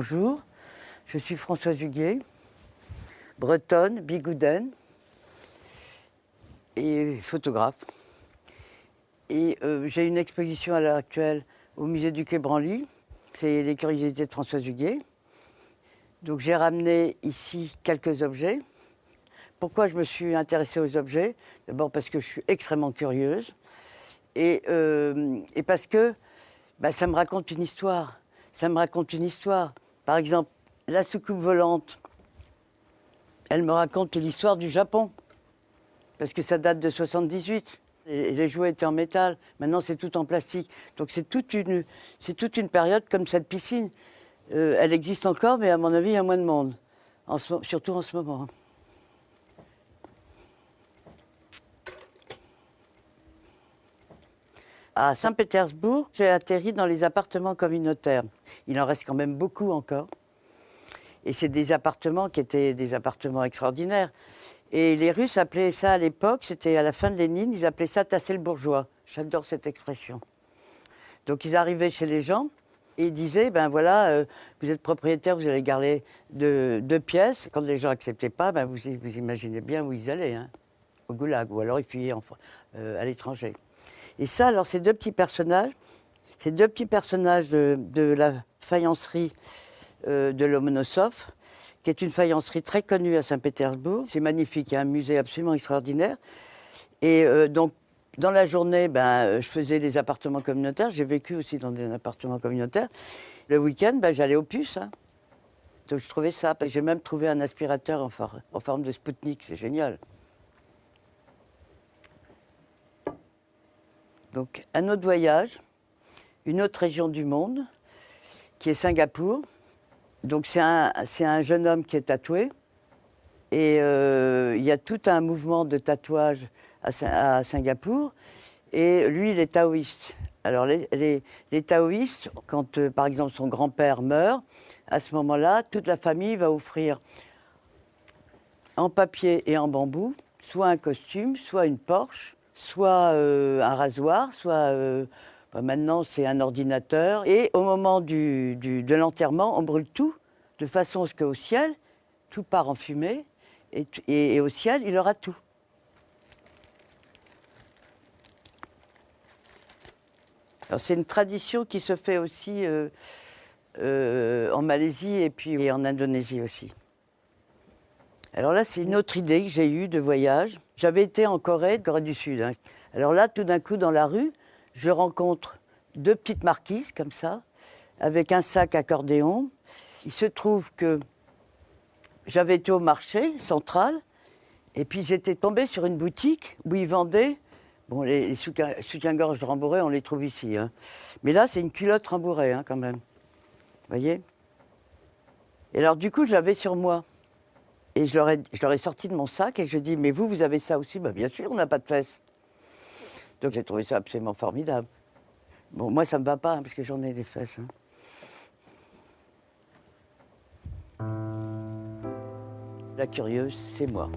Bonjour, je suis Françoise Huguet, bretonne, bigoudaine et photographe. Et j'ai une exposition à l'heure actuelle au musée du Quai Branly. C'est les curiosités de Françoise Huguet. Donc j'ai ramené ici quelques objets. Pourquoi je me suis intéressée aux objets? D'abord parce que je suis extrêmement curieuse et parce que ça me raconte une histoire. Ça me raconte une histoire. Par exemple, la soucoupe volante, elle me raconte l'histoire du Japon, parce que ça date de 78. Et les jouets étaient en métal, maintenant c'est tout en plastique. Donc c'est toute une période comme cette piscine. Elle existe encore, mais à mon avis, il y a moins de monde, surtout en ce moment. À Saint-Pétersbourg, j'ai atterri dans les appartements communautaires. Il en reste quand même beaucoup encore. Et c'est des appartements qui étaient des appartements extraordinaires. Et les Russes appelaient ça à l'époque, c'était à la fin de Lénine, ils appelaient ça tasser le bourgeois. J'adore cette expression. Donc ils arrivaient chez les gens et ils disaient, ben voilà, vous êtes propriétaire, vous allez garder deux pièces. Quand les gens n'acceptaient pas, vous imaginez bien où ils allaient, hein, au goulag, ou alors ils fuyaient à l'étranger. Et ça, alors ces deux petits personnages de la faïencerie de Lomonosov, qui est une faïencerie très connue à Saint-Pétersbourg. C'est magnifique, il y a un musée absolument extraordinaire. Et donc, dans la journée, je faisais des appartements communautaires. J'ai vécu aussi dans des appartements communautaires. Le week-end, j'allais aux puces. Hein. Donc, je trouvais ça. J'ai même trouvé un aspirateur en forme de Spoutnik. C'est génial. Donc, un autre voyage, une autre région du monde, qui est Singapour. Donc, c'est un jeune homme qui est tatoué. Et il y a tout un mouvement de tatouage à Singapour. Et lui, il est taoïste. Alors, les taoïstes, quand, par exemple, son grand-père meurt, à ce moment-là, toute la famille va offrir en papier et en bambou, soit un costume, soit une Porsche, soit un rasoir, soit... maintenant, c'est un ordinateur. Et au moment de l'enterrement, on brûle tout, de façon à ce qu'au ciel, tout part en fumée. Et au ciel, il aura tout. Alors, c'est une tradition qui se fait aussi en Malaisie et puis en Indonésie aussi. Alors là, c'est une autre idée que j'ai eue de voyage. J'avais été en Corée du Sud. Hein. Alors là, tout d'un coup, dans la rue, je rencontre deux petites marquises, comme ça, avec un sac accordéon. Il se trouve que j'avais été au marché central, et puis j'étais tombée sur une boutique où ils vendaient... Bon, les soutiens-gorge rembourrés, on les trouve ici. Hein. Mais là, c'est une culotte rembourrée, hein, quand même. Vous voyez? Et alors, du coup, je l'avais sur moi. Et je leur ai sorti de mon sac et je dis, mais vous avez ça aussi? Bien sûr, on n'a pas de fesses. Donc, j'ai trouvé ça absolument formidable. Bon, moi, ça ne me va pas, hein, parce que j'en ai des fesses. Hein. La curieuse, c'est moi.